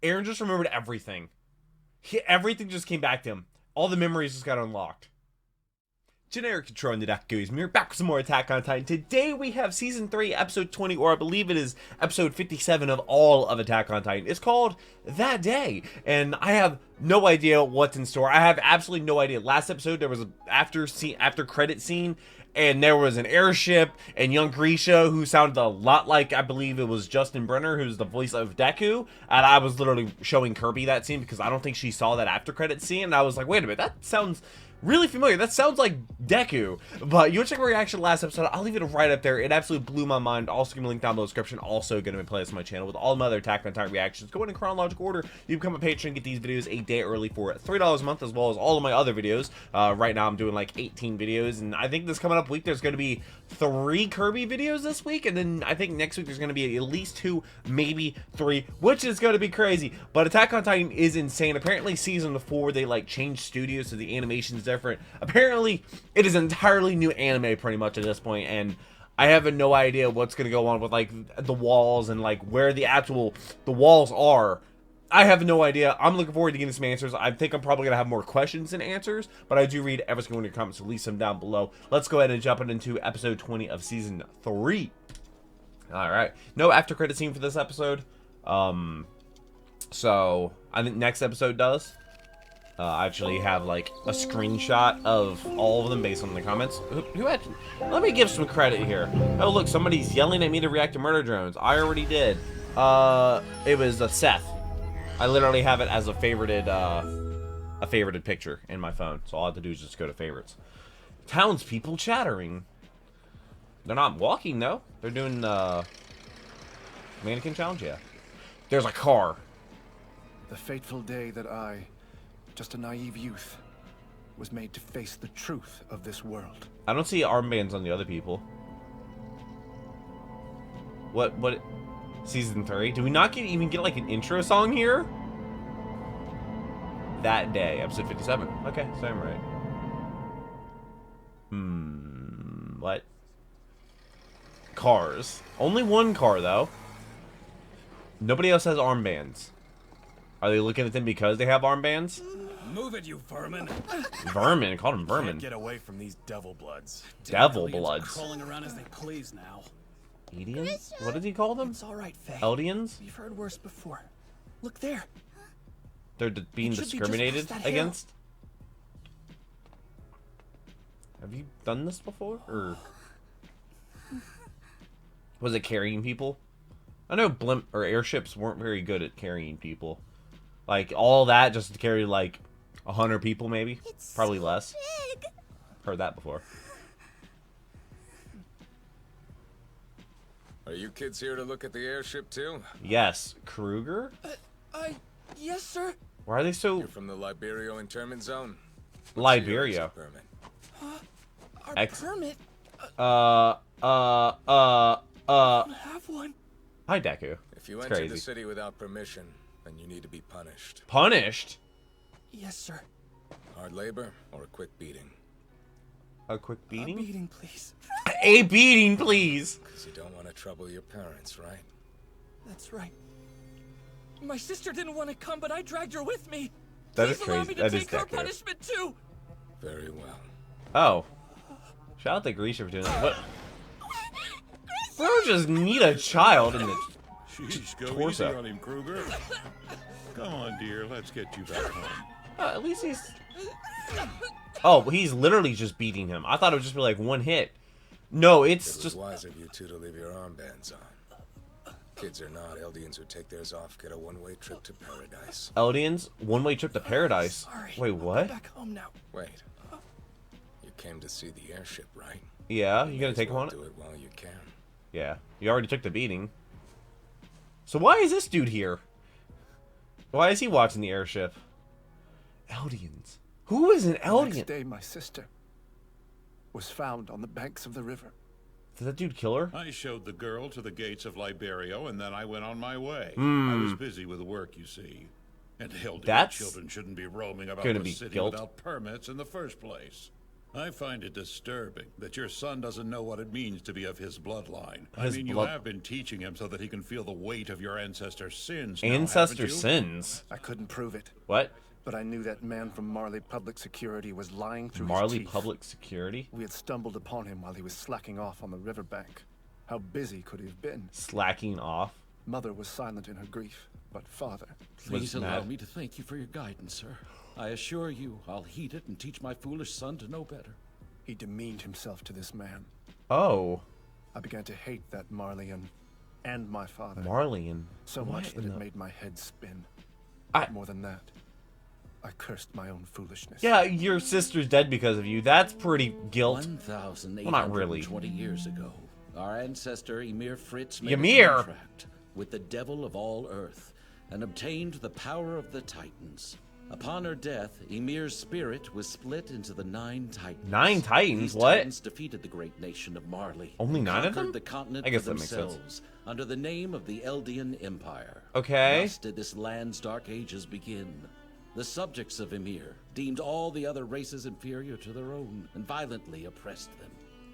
Eren just remembered everything. Everything just came back to him. All the memories just got unlocked. Generic Control and the Daku's. We're back with some more Attack on Titan. Today we have Season 3, Episode 20, or I believe it is Episode 57 of all of Attack on Titan. It's called That Day, and I have no idea what's in store. I have absolutely no idea. Last episode, there was an after credit scene, and there was an airship, and young Grisha, who sounded a lot like, I believe it was Justin Brenner, who's the voice of Deku, and I was literally showing Kirby that scene because I don't think she saw that after credit scene, and I was like, wait a minute, that sounds really familiar. That sounds like Deku. But you want to check my reaction last episode, I'll leave it right up there. It absolutely blew my mind. Also give me a link down below in the description. Also going to be playing on my channel with all my other Attack on Titan reactions. Go in chronological order. You become a patron, get these videos a day early for $3 a month, as well as all of my other videos. Right now I'm doing like 18 videos, and I think this coming up week there's going to be 3 Kirby videos this week, and then I think next week there's going to be at least 2, maybe 3, which is going to be crazy. But Attack on Titan is insane. Apparently season 4 they like changed studios, so the animation's different. Apparently it is an entirely new anime pretty much at this point, and I have no idea what's going to go on with like the walls and like where the walls are. I have no idea. I'm looking forward to getting some answers. I think I'm probably going to have more questions than answers, but I do read every single one of your comments, so leave some down below. Let's go ahead and jump into episode 20 of season 3. Alright. No after credit scene for this episode. So I think next episode does. I actually have like a screenshot of all of them based on the comments. Who actually? Let me give some credit here. Oh look, somebody's yelling at me to react to murder drones. I already did. It was Seth. I literally have it as a favorited picture in my phone. So all I have to do is just go to favorites. Townspeople chattering. They're not walking though. They're doing mannequin challenge. Yeah. There's a car. The fateful day that I, just a naive youth, was made to face the truth of this world. I don't see armbands on the other people. What? Season 3? Do we not even get like an intro song here? That Day, episode 57. Okay, so I'm right. What? Cars. Only one car though. Nobody else has armbands. Are they looking at them because they have armbands? Move it, you vermin! Vermin? Called them vermin. Can't get away from these devil bloods. Devil Aliens bloods. Crawling around as they please now. Eldians? What did he call them? It's all right, Faye. Eldians? We've heard worse before. Look there. They're being discriminated against? Have you done this before? Or was it carrying people? I know blimp or airships weren't very good at carrying people. Like all that just to carry like 100 people, maybe. It's probably so less. big. Heard that before. Are you kids here to look at the airship too? Yes, Kruger. Yes, sir. Why are they so? You're from the Liberio internment zone. Liberia. Permit? Our permit. I don't have one. Hi, Deku. If you It's enter crazy. the city without permission, then you need to be punished. Punished? Yes, sir. Hard labor or a quick beating? A quick A beating? beating, please. A beating, please. Because you don't want to trouble your parents, right? That's right. My sister didn't want to come, but I dragged her with me. That is Please allow crazy. me to That is take her Deku. punishment too. Very well. Oh. Shout out to Grisha for doing that. What? Bro just need a child in the Sheesh, go torso. easy on him, Kruger. Come on, dear, let's get you back home. At least he's... Oh, he's literally just beating him. I thought it would just be like one hit. No, it's It was just... wise of you two to leave your armbands on. Kids or not, Eldians who take theirs off get a one-way trip to paradise. Eldians, one-way trip to paradise. Sorry. Wait, I'll go what? back home now. Wait. You came to see the airship, right? Yeah, you May gonna as take him well on it? Do it while you can. Yeah, you already took the beating. So why is this dude here? Why is he watching the airship? Eldians. Who is an The Eldian? next day, my sister was found on the banks of the river. Did that dude kill her? I showed the girl to the gates of Liberio, and then I went on my way. Hmm. I was busy with work, you see. And Eldia That's children shouldn't be roaming about gonna the be city guilt. without permits in the first place. I find it disturbing that your son doesn't know what it means to be of his bloodline. His you blood- have been teaching him so that he can feel the weight of your ancestors' sins. now, Ancestor haven't you? sins. I couldn't prove it, What? but I knew that man from Marley Public Security was lying through his Marley teeth. Public Security? We had stumbled upon him while he was slacking off on the riverbank. How busy could he have been? Slacking off? Mother was silent in her grief, but father... Please Was allow mad. me to thank you for your guidance, sir. I assure you, I'll heed it and teach my foolish son to know better. He demeaned himself to this man. Oh. I began to hate that Marleyan and my father. Marleyan. So What much that in it the- made my head spin. I- More than that, I cursed my own foolishness. Yeah, your sister's dead because of you. That's pretty guilt. 1,820 years ago, our ancestor Emir Fritz made Ymir! a contract with the devil of all Earth and obtained the power of the Titans. Upon her death, Emir's spirit was split into the 9 Titans. 9 Titans? These What? Titans defeated the great nation of Marley. Only and 9 of conquered them? the continent I guess for that makes sense. themselves under the name of the Eldian Empire. Okay. Thus did this land's dark ages begin. The subjects of Ymir deemed all the other races inferior to their own and violently oppressed them.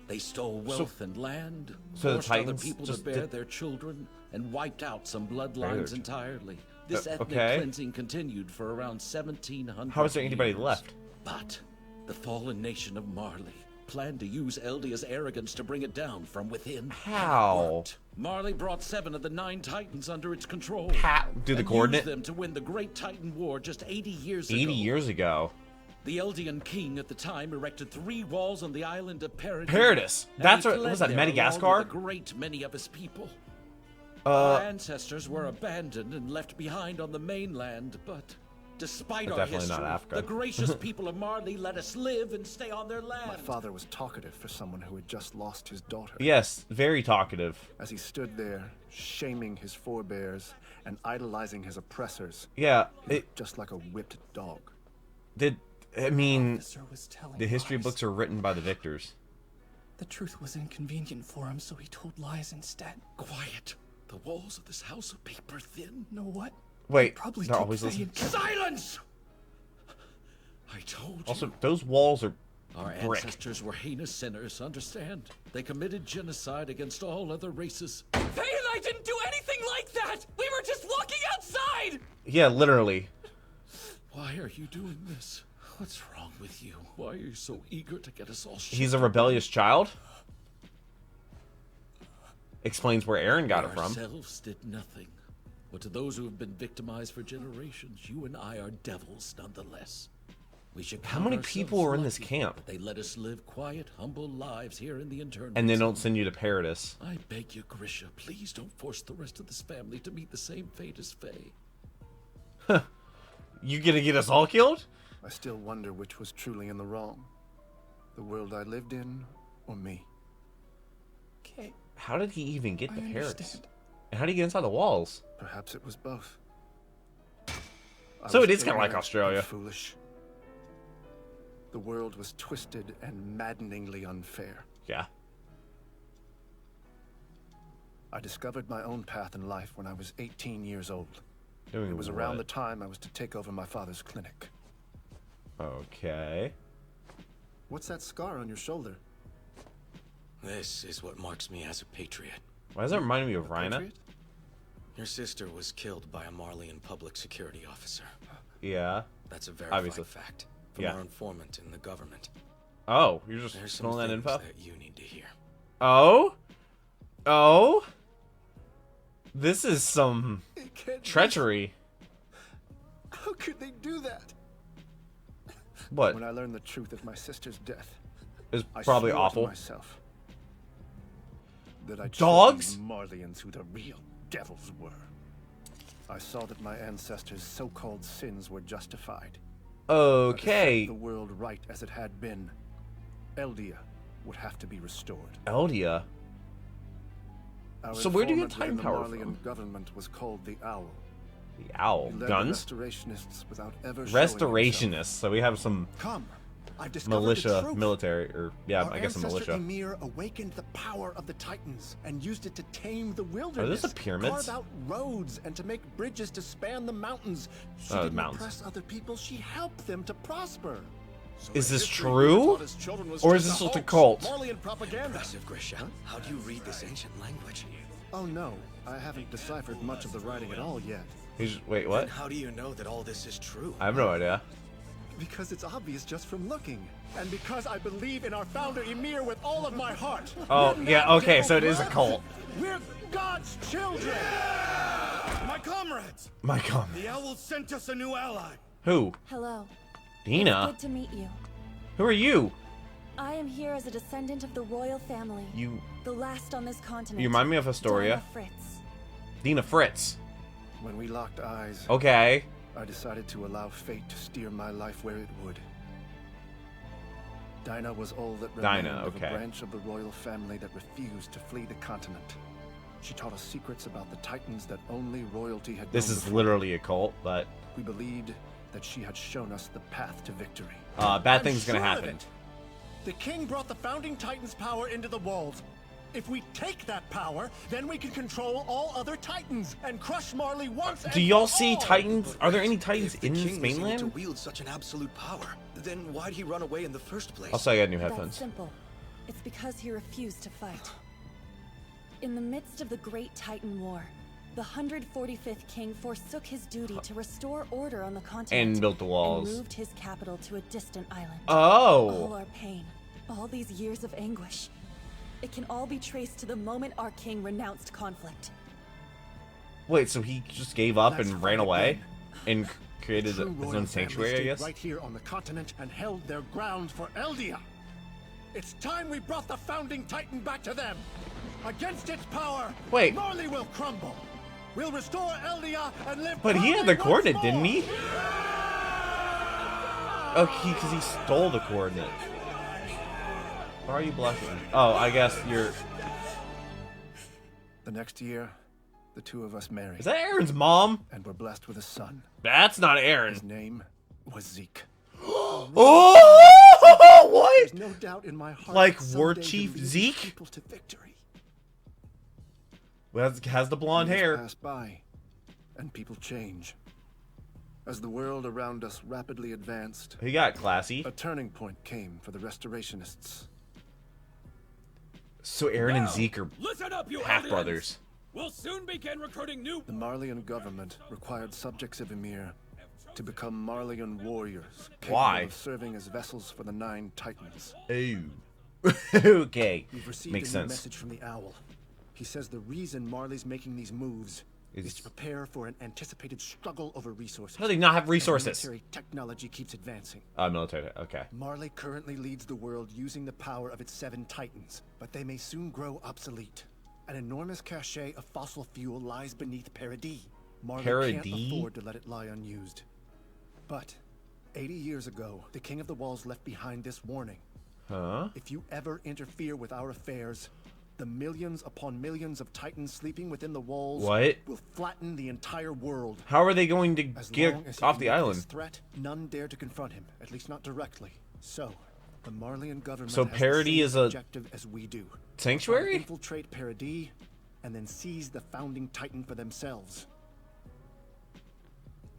They stole wealth and land, so the forced other Titans people to just bear did- their children, and wiped out some bloodlines Weird. entirely. This ethnic okay. cleansing continued for around 1,700 How is there anybody years. left? But the fallen nation of Marley planned to use Eldia's arrogance to bring it down from within. How? It worked. Marley brought 7 of the 9 Titans under its control. How? Do the and coordinate? used them to win the Great Titan War just 80 years 80 ago. years ago. The Eldian king at the time erected 3 walls on the island of Paradis. Paradis. And That's he what fled was that, there along Madagascar? with a great many of his people. Our Uh, ancestors were abandoned and left behind on the mainland, but despite our definitely not history, Africa. the gracious people of Marley let us live and stay on their land. My father was talkative for someone who had just lost his daughter. yes, very talkative. As he stood there, shaming his forebears and idolizing his oppressors, Yeah, he it looked just like a whipped dog. did. I mean, Officer was telling the history lies. books are written by the victors. The truth was inconvenient for him, so he told lies instead. Quiet. The walls of this house are paper thin. Know what? Wait, Probably they're took always Faye listening. and- Silence! I told you. Also, those walls are Our brick. ancestors were heinous sinners, understand? They committed genocide against all other races. Faye and I didn't do anything like that! We were just walking outside! Yeah, literally. Why are you doing this? What's wrong with you? Why are you so eager to get us all shit? He's a rebellious child. Explains where Eren got it from. Ourselves did nothing. But to those who have been victimized for generations, you and I are devils nonetheless. We should How count many ourselves people were in this lucky camp? that they let us live quiet, humble lives here in the internal. And they don't send you to Paradis. I beg you, Grisha, please don't force the rest of this family to meet the same fate as Faye. You gonna get us all killed? I still wonder which was truly in the wrong. The world I lived in, or me. Okay, How did he even get I to Paradis? understand. And how did he get inside the walls? Perhaps it was both. I So was it is kinda like ignorant Australia. and foolish. The world was twisted and maddeningly unfair. Yeah. I discovered my own path in life when I was 18 years old. Doing It was around the what? time I was to take over my father's clinic. Okay. What's that scar on your shoulder? This is what marks me as a patriot. Why does that remind me of Rhina? Patriot? Your sister was killed by a Marleyan public security officer. Yeah. That's a verified Obviously. fact from Yeah. our informant in the government. Oh, you're just There's some spilling that things info? that you need to hear. Oh? Oh? This is some It can't be. treachery. How could they do that? What? When I learned the truth of my sister's death, Is I probably swore to awful. myself that I'd Dogs? show these Marleyans who the real devils were. I saw that my ancestors' so-called sins were justified. But to Okay. set the world right as it had been, Eldia would have to be restored. Eldia. Our So where do you get informant within time power the Marleyan from? government was called the Owl. The owl. He led Guns? the Restorationists without ever showing himself. Restorationists. So we have some Come, I've discovered the militia, truth. military, or yeah, Our I guess a ancestor militia. Ymir awakened the power of the Titans and used it to tame the wilderness. the pyramids? Carve out roads and to make bridges to span the mountains. She Oh, didn't mountains. oppress other people, she helped them to prosper. Is this true? Or is this just a cult? Impressive, Grisha. How do you read this ancient language? Oh no, I haven't deciphered much of the writing at all yet. Wait, what? And how do you know that all this is true? I have no idea. Because it's obvious just from looking. And because I believe in our founder Emir with all of my heart. Oh, yeah, okay, so it is a cult. We're God's children! My comrades! My God. The owls sent us a new ally. Who? Hello. Dina? Good to meet you. Who are you? I am here as a descendant of the royal family. The last on this continent. You remind me of Astoria. Dina Fritz. Dina Fritz. When we locked eyes, Okay. I decided to allow fate to steer my life where it would. Dinah was all that remained of a branch of the royal family that refused to flee the continent. She taught us secrets about the titans that only royalty had known This is before. literally a cult, but We believed that she had shown us the path to victory. bad things gonna happen. The king brought the founding titans' power into the walls. If we take that power, then we can control all other titans and crush Marley once and Do y'all for see all. titans? Are there any titans If the in king was able to mainland? wield such an absolute power, then why'd he run away in the first place? Also, I got new That's headphones. simple. It's because he refused to fight. In the midst of the Great Titan War, the 145th king forsook his duty to restore order on the continent And built the walls. and moved his capital to a distant island. Oh. All our pain, all these years of anguish, it can all be traced to the moment our king renounced conflict. Wait, so he just gave up Let's and fight ran away again. and created True his royal own families sanctuary, I stayed guess? right here on the continent and held their ground for Eldia. It's time we brought the founding titan back to them. Against its power, Wait. Marley will crumble. We'll restore Eldia and live. But he had proudly the coordinate, once didn't more. he? Oh, because he stole the coordinate. Why are you blushing? Oh, I guess you're... The next year, the two of us married. Is that Aaron's mom? And were blessed with a son. That's not His Aaron. name was Zeke. Oh, what? There's no doubt in my heart. Like that War someday Chief he'll lead his Zeke? people to victory. Well, has the blonde Years hair. pass by, and people change. As the world around us rapidly advanced, He got classy. a turning point came for the Restorationists. So Aaron and Zeke are Listen up, you half Eldians! brothers. We'll soon begin recruiting new... The Marleyan government required subjects of Emir to become Marleyan warriors, capable Why? of serving as vessels for the 9 titans. Oh. Okay. We've received Makes a new sense. message from the Owl. He says the reason Marley's making these moves is to prepare for an anticipated struggle over resources. How do they not have as resources? military technology keeps advancing. Military. Okay. Marley currently leads the world using the power of its 7 titans, but they may soon grow obsolete. An enormous cache of fossil fuel lies beneath Paradis. Marley can't Paradis? afford to let it lie unused. But 80 years ago, the King of the Walls left behind this warning. Huh? If you ever interfere with our affairs, the millions upon millions of titans sleeping within the walls What? will flatten the entire world. How are they going to As get long as he off can the make island? this threat, none dare to confront him, at least not directly. So, the Marleyan government So has Paradis the is same a objective as we do. sanctuary? To infiltrate Paradis and then seize the founding titan for themselves.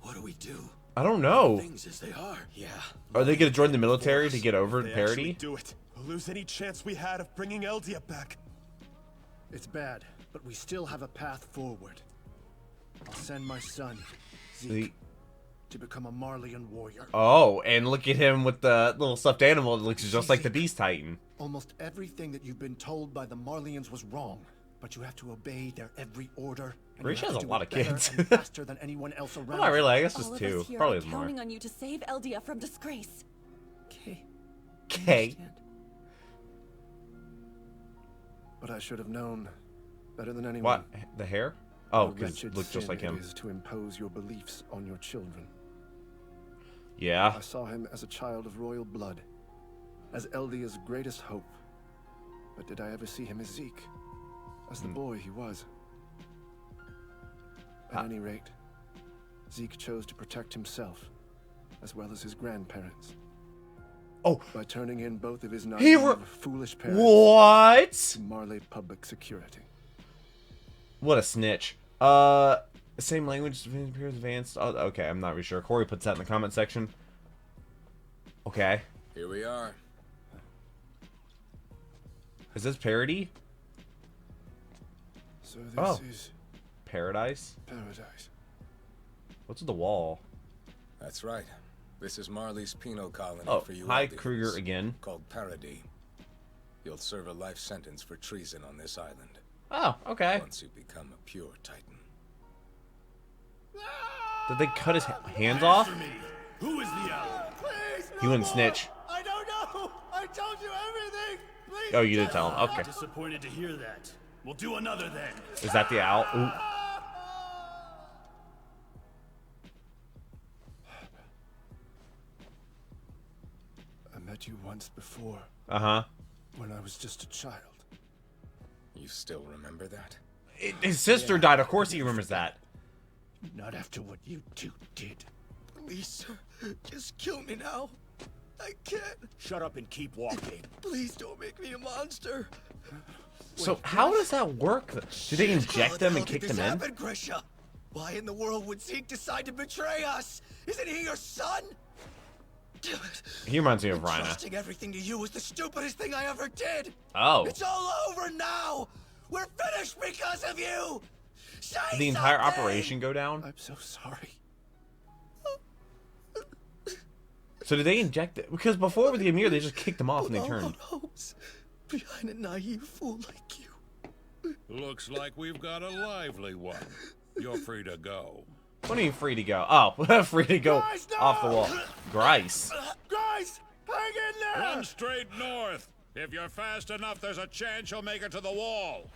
What do we do? I don't know. Things as they are. Yeah. Are they going to join the military to get over They Paradis? actually do it. We'll lose any chance we had of bringing Eldia back. It's bad, but we still have a path forward. I'll send my son, Zeke, The- to become a Marleyan warrior. Oh, and look at him with the little stuffed animal that looks just like the Beast Titan. Almost everything that you've been told by the Marleyans was wrong, but you have to obey their every order. And Grisha you have has to a do lot it of better kids. and faster than anyone else around. Well, not really. I guess All just of 2. us here Probably are is more. counting on you to save Eldia from disgrace. Okay. Okay. But I should have known better than anyone. What? The hair? Oh, how because wretched it looks just sin like him. It is to impose your beliefs on your children. Yeah. I saw him as a child of royal blood, as Eldia's greatest hope. But did I ever see him as Zeke? As the boy he was? At any rate, Zeke chose to protect himself, as well as his grandparents. Oh. By turning in both of his He naive, foolish parents What? to Marley Public Security. What a snitch. Same language appears advanced. Oh, okay, I'm not really sure. Corey puts that in the comment section. Okay. Here we are. Is this parody? So this Oh. is Paradise? paradise. What's with the wall? That's right. This is Marley's penal colony Oh, for you hi, Eldians, Kruger again. called Paradis. You'll serve a life sentence for treason on this island Oh, okay. once you become a pure Titan. Did they cut his hands off? Who is the owl? Please, He wouldn't snitch. I don't know. I told you everything. Please. Oh, you did tell him. Okay. Disappointed to hear that. We'll do another then. Is that the owl? Ooh. I met you once before, Uh-huh. when I was just a child. You still remember that? His sister died. Of course he remembers that. Not after what you two did. Please, just kill me now. I can't. Shut up and keep walking. Please don't make me a monster. So how does that work? Do they inject them and kick them in? Happen, Grisha? Why in the world would Zeke decide to betray us? Isn't he your son? He reminds me of Rhina. Trusting everything to you was the stupidest thing I ever did. Oh. It's all over now. We're finished because of you. Say Did the entire something! operation go down? I'm so sorry. So did they inject it? Because before with the Emir, they just kicked them off and they All turned. hopes behind a naive fool like you. Looks like we've got a lively one. You're free to go. What are you free to go? Oh, free to go Guys, no! off the wall. Grice. Guys, hang in there! Run straight north. If you're fast enough, there's a chance you'll make it to the wall.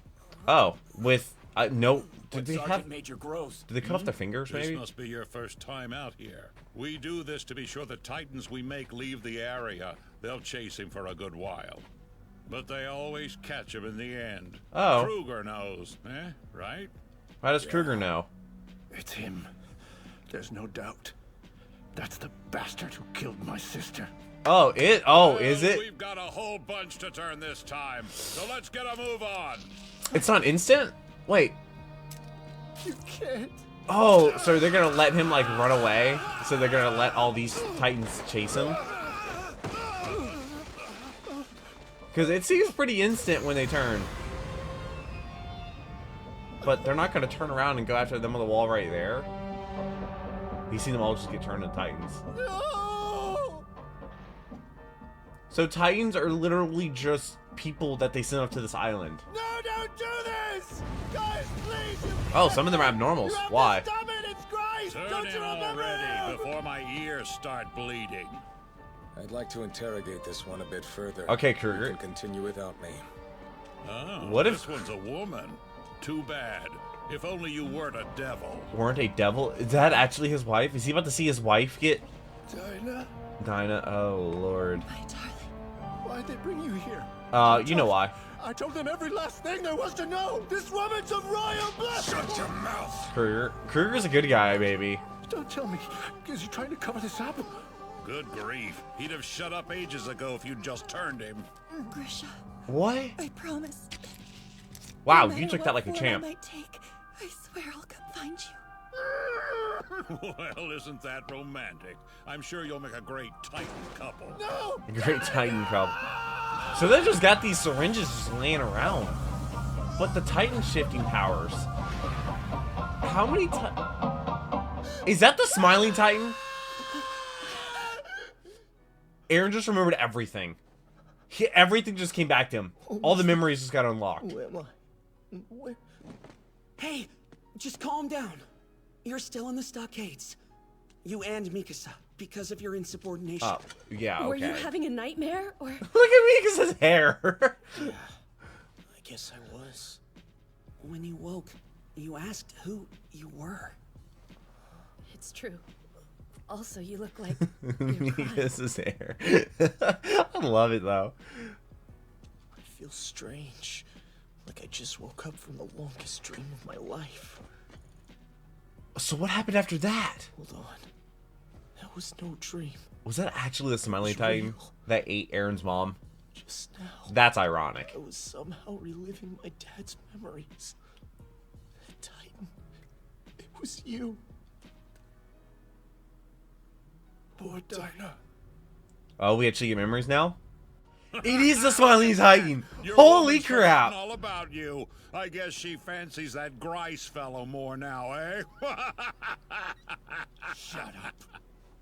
Oh, with no. Did they Sergeant have? Major Gross. Did they cut off their fingers? This Maybe. must be your first time out here. We do this to be sure the Titans we make leave the area. They'll chase him for a good while. But they always catch him in the end. Oh. Kruger knows, right? How does Kruger know? It's him. There's no doubt. That's the bastard who killed my sister. Oh, it. Oh, is Well, it? We've got a whole bunch to turn this time, so let's get a move on. It's not instant. Wait. You can't. Oh, so they're gonna let him like run away? So they're gonna let all these Titans chase him? Because it seems pretty instant when they turn. But they're not gonna turn around and go after them on the wall right there. You see them all just get turned into Titans. No! So Titans are literally just people that they send up to this island. No, don't do this! Guys, please! You Oh, can't. some of them are abnormals. You have to Why? Stop it! It's Christ! Turn Don't him you remember already him? before my ears start bleeding. I'd like to interrogate this one a bit further. Okay, You Kruger. can continue without me. Oh, What if- this one's a woman? Too bad. If only you weren't a devil. Weren't a devil? Is that actually his wife? Is he about to see his wife get Dinah, Dinah? Oh, Lord. My darling. why'd they bring you here? You know why. I told them every last thing there was to know. This woman's of royal blood. Shut your mouth! Kruger. Kruger's a good guy, baby. Don't tell me. Is he trying to cover this up? Good grief. He'd have shut up ages ago if you'd just turned him. Grisha, What? I promise. Wow, No you matter took that what like a form champ. I might take, I swear I'll come find you. Well, isn't that romantic? I'm sure you'll make a great Titan couple. No! A great Titan problem. So they just got these syringes just laying around. But the Titan shifting powers. How many Is that the smiling Titan? Eren just remembered everything. Everything just came back to him. All the memories just got unlocked. Where am I? Where? Hey, just calm down. You're still in the stockades. You and Mikasa, because of your insubordination. Oh, yeah, okay. Were you having a nightmare, or? Look at Mikasa's hair. I guess I was. When you woke, you asked who you were. It's true. Also, you look like you're crying. Mikasa's hair. I love it though. I feel strange. Like I just woke up from the longest dream of my life. So what happened after that? Hold on. That was no dream. Was that actually the smiling It's Titan real. that ate Eren's mom? Just now. That's ironic. I was somehow reliving my dad's memories. That Titan. It was you. Poor Dinah. Oh, we actually get memories now? It is the Smiling Titan! Your Holy woman's crap! forgotten all about you. I guess she fancies that Grice fellow more now, eh? Shut up.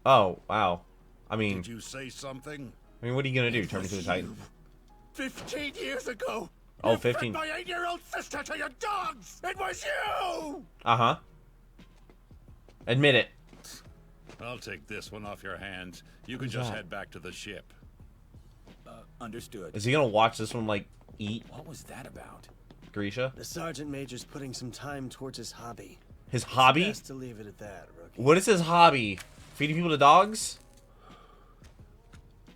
Oh, wow. I mean, Did you say something? what are you gonna do? Turn me to the Titan? 15 years ago. Oh, you 15. fed my 8-year-old sister to your dogs. It was you. Uh-huh. Admit it. I'll take this one off your hands. You can just head back to the ship. Understood. Is he gonna watch this one, like, eat What was that about? Grisha? The Sergeant Major's putting some time towards his hobby. His hobby? Best to leave it at that, rookie. What is his hobby? Feeding people to dogs?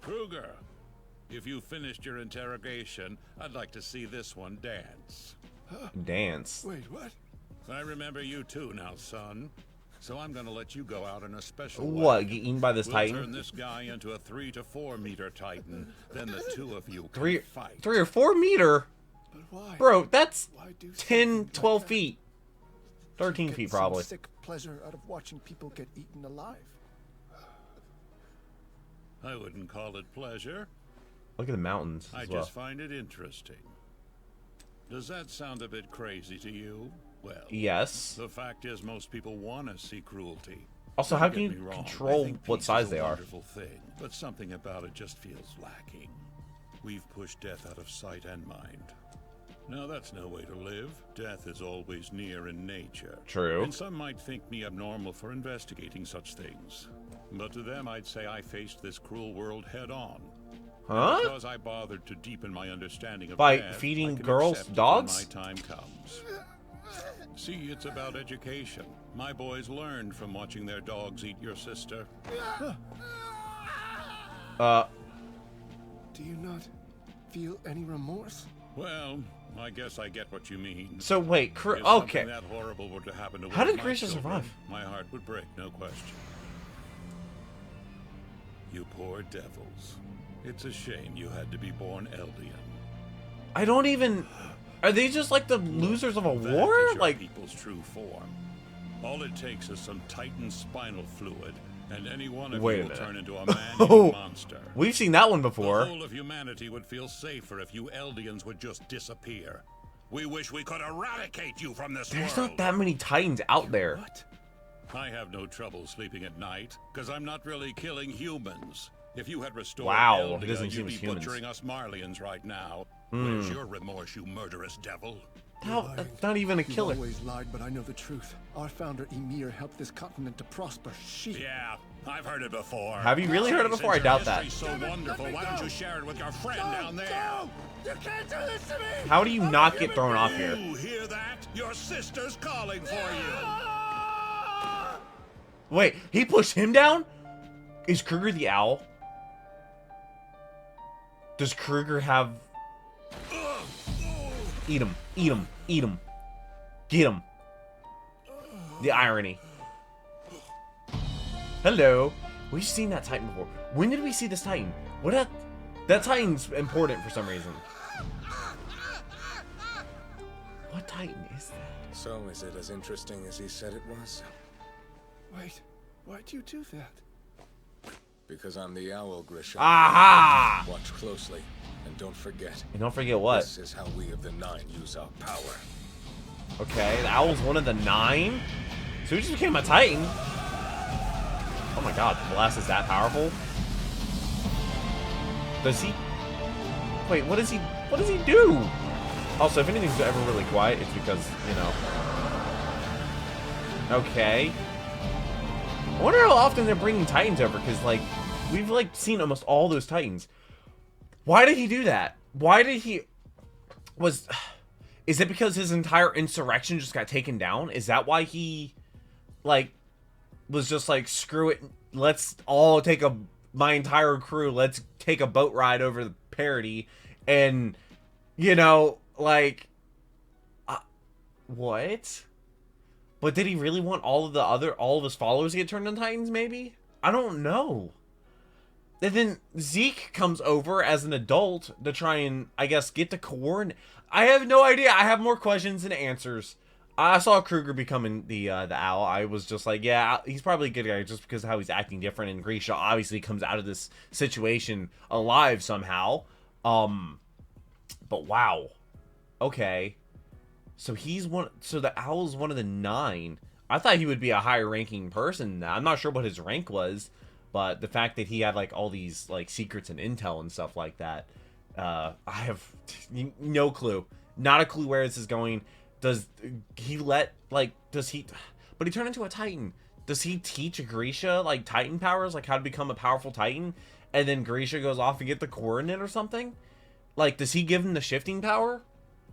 Kruger, if you finished your interrogation, I'd like to see this one dance. Dance. Wait, what? I remember you too now, son. So I'm gonna let you go out in a special What, way. get eaten by this We'll Titan? turn this guy into a 3 to 4 meter Titan. Then the two of you can Three fight. or 4 meter? But why? Bro, that's Why do 10, something 12 like that? feet. 13 Get feet, some probably. sick pleasure out of watching people get eaten alive. I wouldn't call it pleasure. Look at the mountains I as well. just find it interesting. Does that sound a bit crazy to you? Well, Yes. the fact is most people want to see cruelty. Also, Don't how get can me you wrong, I control think what peace size is a they are? wonderful thing, but something about it just feels lacking. We've pushed death out of sight and mind. Now that's no way to live. Death is always near in nature. True. And some might think me abnormal for investigating such things. But to them I'd say I faced this cruel world head on. Huh? Because I bothered to deepen my understanding of By death, feeding I can girls accept it dogs? when my time comes. See, it's about education. My boys learned from watching their dogs eat your sister. Do you not feel any remorse? Well, I guess I get what you mean. So wait, If okay. something that horrible were to happen to How one did of my Grisha children, survive? My heart would break, no question. You poor devils. It's a shame you had to be born Eldian. I don't even. Are they just like the losers of a That war? is your Like, people's true form. All it takes is some Titan spinal fluid, and any one of Wait a you will minute. turn into a man-eating Oh, monster. we've seen that one The before. whole of humanity would feel safer if you Eldians would just disappear. We wish we could eradicate you from this There's world. not that many Titans out there. What? I have no trouble sleeping at night, because I'm not really killing humans. If you had restored Wow, Eldia, it doesn't seem you'd be as humans. butchering us Marlians right now. Where's your remorse, you murderous devil? How? That's not even a You've killer. always lied, but I know the truth. Our founder Emir helped this continent to prosper. She. Yeah, I've heard it before. Have you really heard it before? I Since doubt your that. history's so wonderful, why don't you share it with your friend down there? No! You can't do this to me! How do you not get thrown off here? You hear that? Your sister's calling for you. Wait, he pushed him down? Is Kruger the owl? Does Kruger have... Eat him, eat him, eat him. Get him. The irony. Hello. We've seen that Titan before. When did we see this Titan? What that Titan's important for some reason. What Titan is that? So, is it as interesting as he said it was? Wait, why'd you do that? Because I'm the owl, Grisha. Aha! Watch closely, and don't forget. And don't forget what? This is how we of the Nine use our power. Okay, the owl's one of the 9? So he just became a Titan. Oh my god, the blast is that powerful? Does he... Wait, what does he do? Also, if anything's ever really quiet, it's because, you know... Okay. I wonder how often they're bringing Titans over, because, like, we've, like, seen almost all those Titans. Why did he do that? Why did he... Is it because his entire insurrection just got taken down? Is that why he, like, was just like, screw it, let's all take my entire crew, let's take a boat ride over the parody, and, you know, like, what? But did he really want all of his followers to get turned into Titans, maybe? I don't know. And then Zeke comes over as an adult to try and, I guess, get the coordinate. I have no idea. I have more questions than answers. I saw Kruger becoming the owl. I was just like, yeah, he's probably a good guy just because of how he's acting different. And Grisha obviously comes out of this situation alive somehow. But wow, okay. So he's one. So the owl's one of the 9. I thought he would be a higher ranking person. I'm not sure what his rank was, but the fact that he had like all these like secrets and intel and stuff like that, I have no clue. Not a clue where this is going. Does he let like? Does he? But he turned into a Titan. Does he teach Grisha like Titan powers, like how to become a powerful Titan, and then Grisha goes off and get the coordinate or something? Like, does he give him the shifting power?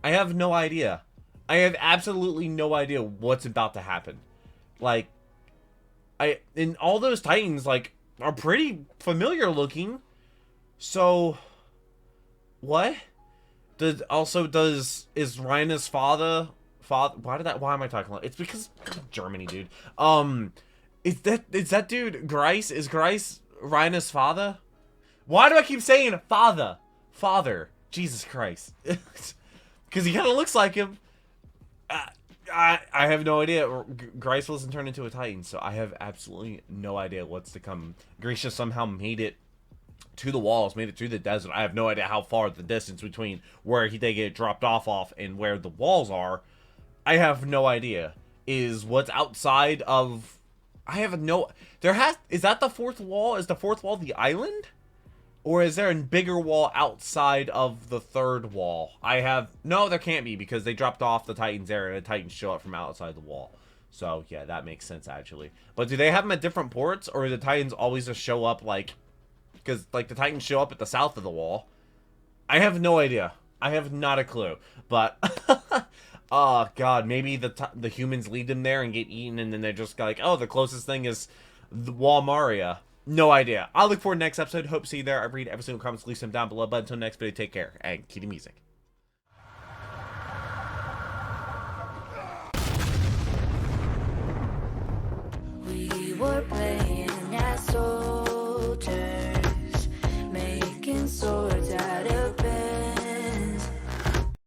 I have no idea. I have absolutely no idea what's about to happen. Like, and all those Titans, like, are pretty familiar looking. So, what? Is Rhina's father, why am I talking like, it's because Germany, dude. Is that dude, Grice? Is Grice Rhina's father? Why do I keep saying father? Jesus Christ. Because he kind of looks like him. I have no idea. Grice wasn't turned into a Titan, so I have absolutely no idea what's to come. Grisha somehow made it to the walls, made it through the desert. I have no idea how far the distance between where they get dropped off and where the walls are. I have no idea. Is what's outside of... I have no... Is that the 4th wall? Is the 4th wall the island? Or is there a bigger wall outside of the 3rd wall? No, there can't be, because they dropped off the Titans there, and the Titans show up from outside the wall. So, yeah, that makes sense, actually. But do they have them at different ports, or do the Titans always just show up, like... Because, like, the Titans show up at the south of the wall. I have no idea. I have not a clue. But, oh, God, maybe the humans lead them there and get eaten, and then they're just like, oh, the closest thing is the Wall Maria. No idea. I'll look forward to next episode. Hope to see you there. I read every single comment. Leave them down below. But until next video, take care and keep the music. We were playing.